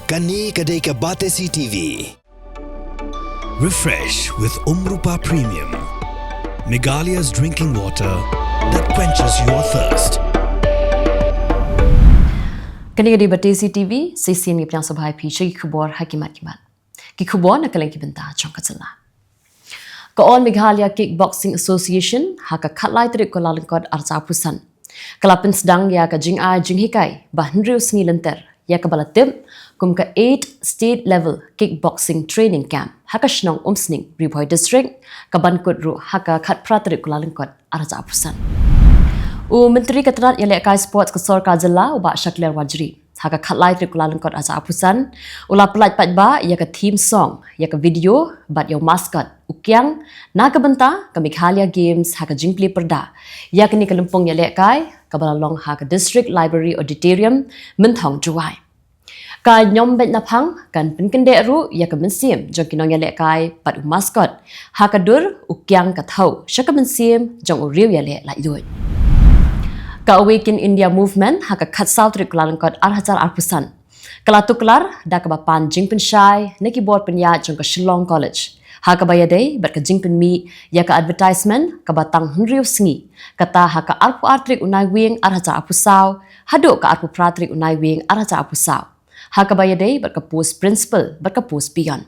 Kani kadai ke Batesi TV. Refresh with Rupa Premium. Meghalaya's drinking water that quenches your thirst. Kani kadai Batesi TV, sesi ni penyang sabhai pisai Khubor hakimat kimat. Ki Khubor na Kylleng ki benta chong ka Jylla. Ka all Meghalaya Kickboxing Association haka khatlai Tarik Kyllalyngkot arca pusan. Kalapin sedang ya ka jing hikai bah nriu sngi lenter ya ka balatim kum ka 8 state level kickboxing training camp haka shnong umsning Ribhoi district ka bankut ru haka khat pra Tarik Kyllalyngkot arca pusan. Menteri Keterangan yang lekai sports kesor ka Jylla ubak Shakler Wajri haka khatlai Tarik Kyllalyngkot arca pusan ula pelaj patba ya ka theme song ya ka video bat yo mascot Ukyang na kabenta ka Meghalaya Games haka jingpli perda ya kini kalumpong ya lekai ka balalong haka District Library Auditorium mentong juai ka nyom bet naphang kan penkende ru ya ka mensim jong kinong ya lekai pat mascot haka dur Ukyang ka thau shaka mensim jong uriu ya le lai doi ka Awaken India movement haka khatsal Tarik Kyllalyngkot arhajar arpusan kala tuklar da ka bapan jingpen shai neki board penya jong ka Shillong College haka bayadai bat ka jingpen mi ya ka advertisement ka batang hunriu sngi kata haka arpu artrik unai wing arhaja apusau hado ka arpu pratrik unai wing arhaja apusau haka bayadai bat ka post principal bat ka post beyond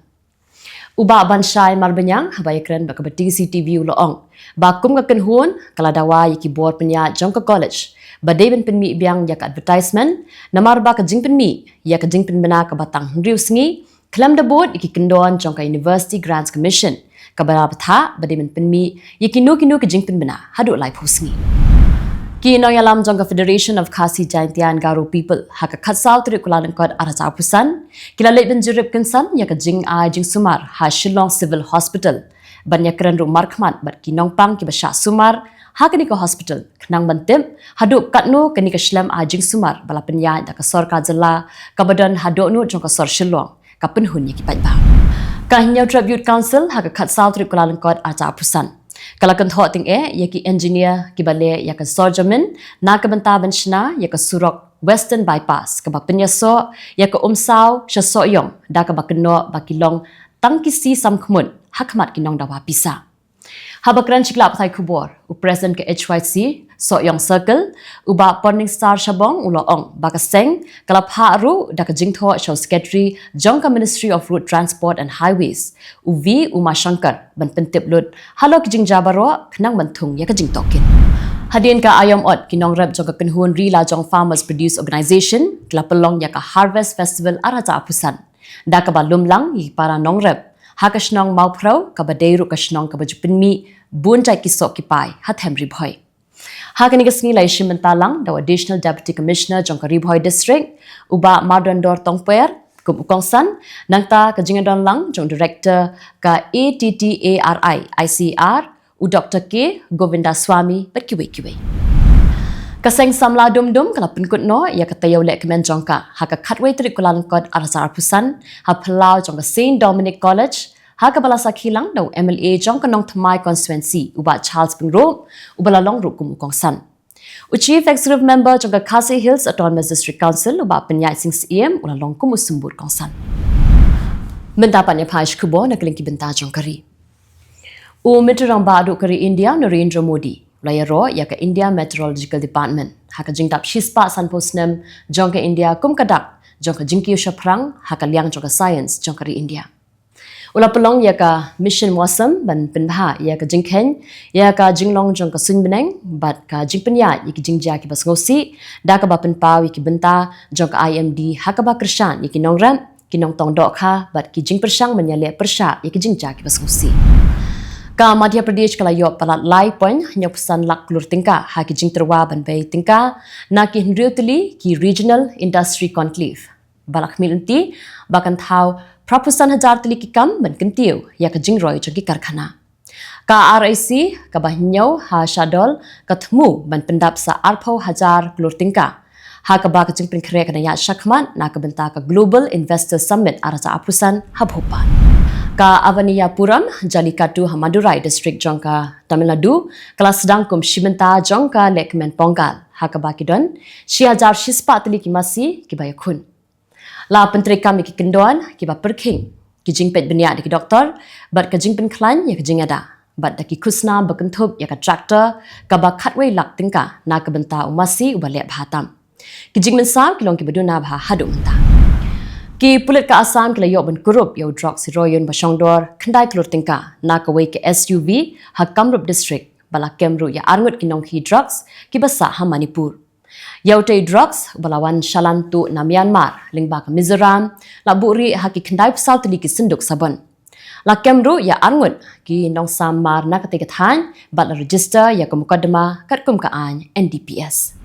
uba banshai marbanyang habayakren bat ka Batesi TV uloong bakum ka kenhun kala dawa yaki board penya jong ka college badai ben penmi biang ya ka advertisement namar ba ka jingpen mi ya ka jingpen bena ka batang hunriu sngi Kelam da board iki kendon jong ka University Grants Commission kabara patha bade men penmi yakino ke jingpen bena hadu lai phusngi ki no yalam jong ka Federation of Khasi Jaintian Garo People haka khatsal Tarik Kyllalyngkot archa pusan kilale ben jurip kensan ya ka jing sumar ha Shillong Civil Hospital banya kran ru markhmat bat ki nongpang ki basha sumar haka ni ka hospital knang bantem hadu katno kani ka shlam jing sumar bala penya da ka sor ka Jylla ka badan hadu no jong ka sor Shillong kapen hun yaki patba kahinyau tribute council haka khatsal Tarik Kyllalyngkot archa pusan kala kan tho ting yaki engineer ki bale yaka sorjamin na ka benta benchna yaka surok western bypass ka bapenya so yaka umsau shaso yong da ka bakno bakilong tangkisi samkhmun hakmat kinong dawa pisa habakran chikla Pyrthei Khubor present ke HYC so yong circle uba Morning Star Shabong uloong bakaseng kalap haru da ka jingtho show secretary jongka Ministry of Road Transport and Highways uvi Uma Shankar ban pentip lut halok jingjabaro khnang banthung ya ka jingtokin hadin ka ayom ot kinong rep jongka kenhun rila jong farmers produce organization klapelong ya ka harvest festival araja apusan da ka balumlang yi para nong rep hakashnong mauprau ka badeiru kashnong ka bajupinmi bunjai kisok kipai hathem Ribhoi Hakani kasngi lai shimentalang da additional deputy commissioner jong ka Ribhoi district uba Mardondor Tongper kum ukongsan nangta ka jingadon lang jong director ka ATTARI ICR u Dr K Govinda Swami berkiwe-kiwe kaseng samla dum kala penkut no ya katayaw lek kemen jong ka haka khatway Tarik Kyllalyngkot arasar pusan ha pelau jong ka St Dominic College haka balasa Kylleng daw MLA jong kanong Thamai constituency uba Charles Pingro ubala long ru kum ukongsan Chief Executive Member jong ka Khasi Hills Autonomous District Council uba Penyai Sing CM ula long kum usumbur kongsan mendapat ya Paish Khubor na Kylleng ki benta jong kari Mitrang Badu kari India Narendra Modi Layaro ya ka India Meteorological Department haka jingtap shispa sanposnem jong ka India kum kadak jong ka jingkiu shaprang haka liang jong ka science jong kari India Ula pelong ya ka mission wasam ban penbha ya ka jingkhen ya ka jinglong jong ka sunbeneng bat ka jingpenya ya ki jingja ki basngosi da ka ba penpau ya ki benta jong ka IMD haka ba krishan ya ki nongram ki nong tong dok kha bat ki jingpersang menyale persha ya ki jingja ki basngosi Ka Madhya Pradesh kala yo palat lai point hanya pesan lak lur tingka ha ki jing terwa ban bay tingka na ki hendriutli ki regional industry conclave balak milunti bakan thau prapusan hajar tli ki kam ban kentiu ya ka jing roi jogi karkhana ka RIC ka bahnyau ha shadol ka thmu ban pendap sa arpau hajar lur tingka ha ka ba ka jing pen kre kana ya shakman na ka benta ka Global Investor Summit arasa apusan ha Bhopal ka Avaniyapuram Jalikatu Madurai district jongka Tamil Nadu kelas sedang kum shimenta jongka lekmen ponggal haka bakidon 6000 shispa tli ki masi ki bayakun La Pyrthei kami ki kendoan ki ba perking ki jing pet benia di ki doktor bat ka jing pen klan ya ka jing ada bat da ki kusna bakentup ya ka tractor ka ba khatway lak tingka na ka benta umasi ubale bhatam ki jing men sam ki long ki baduna bha hadu menta ki pulit ka asam ki la yo ban kurup yo drug si royon ba shongdor khandai klur tingka na ka wei ke SUV ha Kamrup district bala kemru ya arngut ki nong ki drugs ki basa ha Manipur Yaute drugs balawan shalantu na Myanmar lingba ka Mizoram la buri haki khandai South li ki sinduk sabon la kemru ya arngut ki nong samar na kate kathan bat la register ya ka mukaddama kat kum ka an NDPS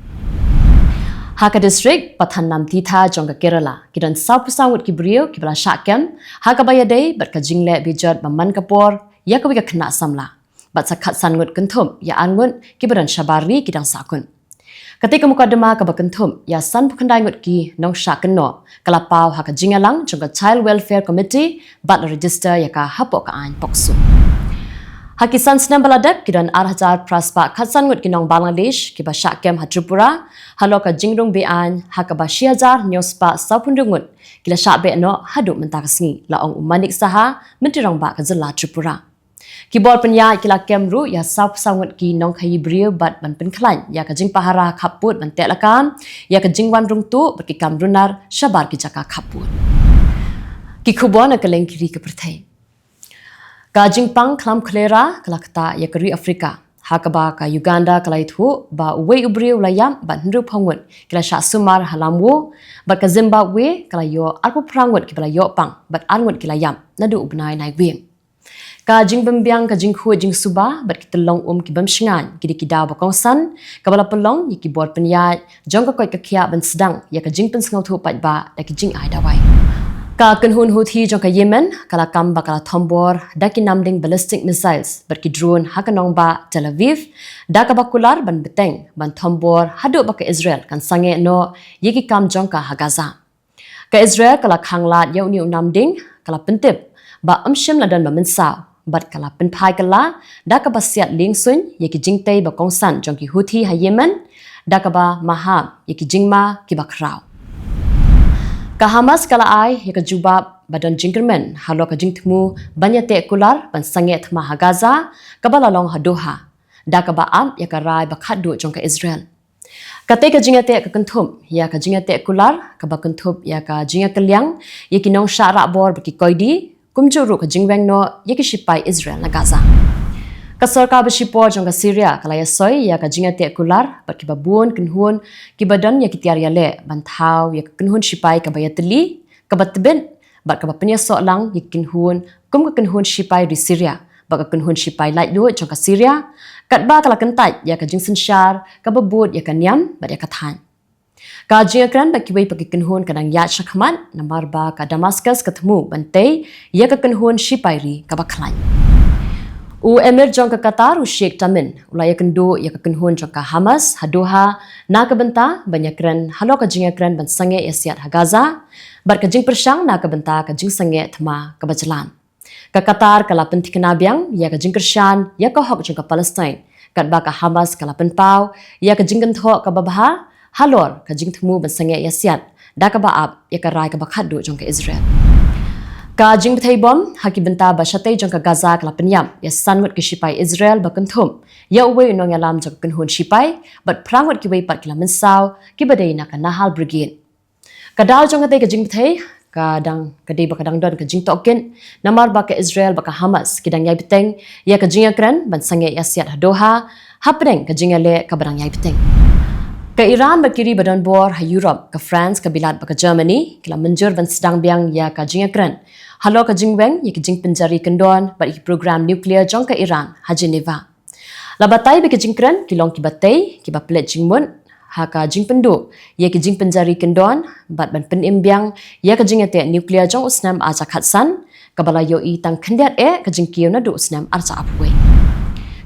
Haka district pathan nam titha jong ka Kerala ki dan South Pusangut ki brio ki bala shakem haka bayade bat ka jingle bijat baman kapor ya ka wi ka khna samla bat sakhat sangut kenthum ya arngut ki badan shabari ki dang sakun Ketika mukadama ka bakentum ya san pukandai ngut ki nong syakeno kalapau ha ka jingalang jong ka Child Welfare Committee bat register ya ka hapok ka an poksu. Hakisan senam baladap ki dan arhajar praspa khatsan ngut ki nong Bangladesh ki ba syakem ha Tripura halo ka jingrung be an ha ka ba shiajar nyospa sapundungut ki la syabe no hadu mentakasngi la ong umanik saha mentirong ba ka Jylla Tripura. Kibor penyai kila kemru ya sap sangut ki nong khayi brio bat ban penklan ya ka jing pahara khaput ban telakam ya ka jing wan rung tu berki kamrunar shabar ki jaka khaput ki Khubor na Kylleng kiri ke Pyrthei ka jing pang klam khlera kala kata ya kari Afrika hakaba ka Uganda kala itu ba wei ubrio layam ban hru phongut kila sha sumar halamwo bat ka Zimbabwe kala yo arpu prangut ki bala yo pang bat arngut kila yam nadu ubnai nai wing ka jing bembiang ka jing khu jing suba bat ki telong ki bam shingan ki di daw bakong san ka bala pelong ki bor penyat jong ka koi ka khia ban sedang ya ka jing pen sngau thu pat ba da ki jing ai dawai ka kenhun huthi jong ka Yemen kala kam ba kala thombor da ki namding ballistic missiles bat ki drone ha ka nong ba Tel Aviv da ka bakular ban beteng ban thombor hadu ba ka Israel kan sange no ye ki kam jong ka ha Gaza ka Israel kala khanglat yau ni namding kala pentip ba amshim ladan ba mensaw bat kala penpai kala da ka basiat ling sun ye ki jingtei ba kongsan jong ki huthi ha Yemen da ka ba maham ye ki jingma ki ba krau ka Hamas kala ai ye ka juba badan jingkermen halo ka jingtmu banyate kular ban sange thma ha Gaza ka bala long ha Doha da ka ba am ye ka rai ba khadu jong ka Israel Kate ka jingate ka kenthum ya ka jingate kular ka ba kenthum ya ka jinga Kylleng ye ki nong syara bor ba ki koidi kumjuru ka jingweng no yeki shipai Israel na Gaza. Ka sarkar bashipor jong ka Syria kalaya soy ya ka jingate kular bat ki babun kenhun ki badan ya ki tiar ya le banthau ya ka kenhun shipai ka bayatli ka batben bat ka bapnya so lang ya kenhun kum ka kenhun shipai di Syria ba ka kenhun shipai lai do jong ka Syria kat ba kala kentai ya ka jingsen shar ka babut ya ka nyam bat ya ka than Ka jingakran ba kiwei pagi kenhun kadang ya shakman namar ba ka Damascus ketemu bantei ya ka kenhun shipairi ka baklan. U emir jong ka Qatar u Sheikh Tamin ulaya kendo ya ka kenhun jong ka Hamas hadoha na ka benta banyakran halo ka jingakran ban sange yasiat ha Gaza bar ka jing persang na ka benta ka jing sange thma ka bajalan. Ka Qatar ka lapen tikna biang ya ka jing kershan ya ka hok jong ka Palestine kat ba ka Hamas ka lapen pau ya ka jing gentho ka babaha halor ka jing thmu ban sange yasiat da ka ba ap ya ka rai ka ba khadu jong ka Israel ka jing thei bom haki benta ba shatei jong ka Gaza ka lapenyam ya sanwat ki shipai Israel ba kanthum ya uwe nong ya lam jong kanhun shipai bat prangwat ki wei pat ki lamen saw ki badai na ka Nahal brigade ka dal jong ka jing thei ka dang ka dei ba ka dang don ka jing token namar ba ka Israel ba ka Hamas ki dang yai beteng ya ka jing akran ban sange yasiat hadoha hapeng ka jing ale ka barang yai beteng Ka Iran berkiri badan bor ha Europe, ka France, ka Bilat, ka Germany, kila menjur ban sedang biang ya ka jingakran. Halo ka jingweng ya ka jing penjari kendon bat program nuklear jong ka Iran ha Geneva. Labatai be ka jingkran kilong ki batai ki ba plet jingmun ha ka jing pendu ya ka jing penjari kendon bat ban penim biang ya ka jingate nuklear jong usnam aja khatsan ka bala yo i tang khendiat ka jing kiyo na du usnam archa apwe.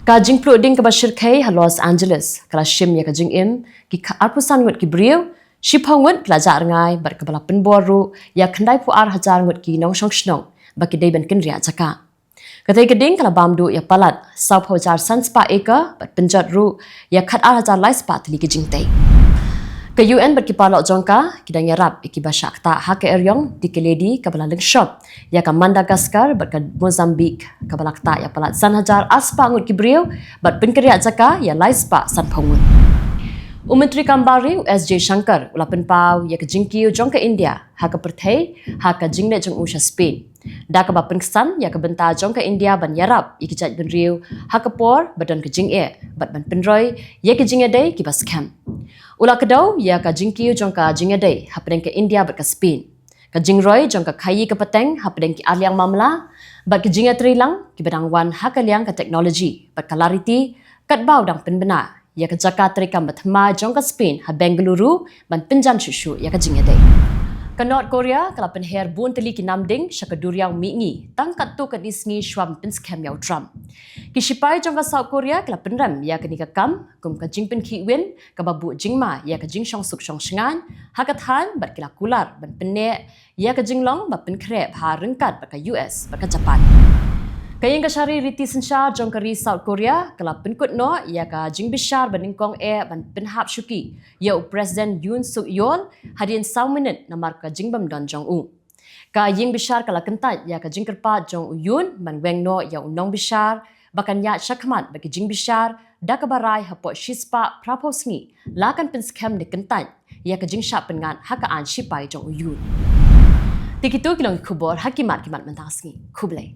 Ka jing ploding ka bashir khai ha Los Angeles kala shim ya ka jing im ki arpusan ngut ki brio shipong ngut kala jar ngai bar ka bala penboru ya khandai pu ar hajar ngut ki nong shong shnong ba ki dei ban kin ria chaka katai keding kala bamdu ya palat sau phojar sanspa eka bat penjat ru ya khat ar hajar lai spa tli ki jing tei Ke UN berkipalok jongka kidang yarap ikibasyak tak hak eryong di keledi Kyllalyngkot ya ka Madagaskar berka Mozambik kabalak tak ya palat san hajar aspa ngut kibriu bat penkeriat jaka ya laispa san pongun. Menteri Kambari USJ Shankar ulapen pau ya ke jingkiu jongka India hak Pyrthei hak jingnet jong Usha Spain. Da ka bapengsan ya ke benta jongka India ban yarap ikijat benriu hak por badan ke jing bat ban penroi ya ke jingedai kibas camp. Ula kedau ya ka jingkiu jongka jingedai hapdeng ke India bat ke Spain. Ka jingroi jongka kayi ke peteng hapdeng ke aliang mamla bat ke jingat trilang ki bedang wan hak aliang ke teknologi bat clarity kat bau dang penbena ya ke Jakarta rikam bathma jongka Spain ha Bengaluru ban penjan shushu ya ke jingedai. Ke North Korea kala penher bun teli ki namding syaka duriang mingi tangkat tu ke disngi shwam pinskem yau Trump. Ki sipai jongka South Korea kala penram ya ke nikakam kum ka jingpen ki win ka babu jingma ya ke jing shong suk shong shngan hakathan bat kila kular ban penne ya ke jinglong ba penkrep ha rengkat bat ka US bat ka Japan. Kayang kasyari riti sensha jongkari South Korea kala penkut no ya ka jing bishar baningkong ban penhap syuki ya Presiden Yoon Suk Yeol hadirin 1 minit namar ka jingbam don jong u. Ka ying bishar kala kentat ya ka jing kerpat jong u Yoon man weng no ya unong bishar bakan ya syakmat bagi jing bishar da ka barai hapot shispa praposngi lakan penskem de kentat ya ka jing syap pengan hakaan shipai jong u Yoon. Tikitu kilong Khubor hakimat kimat mentasngi. Khubor.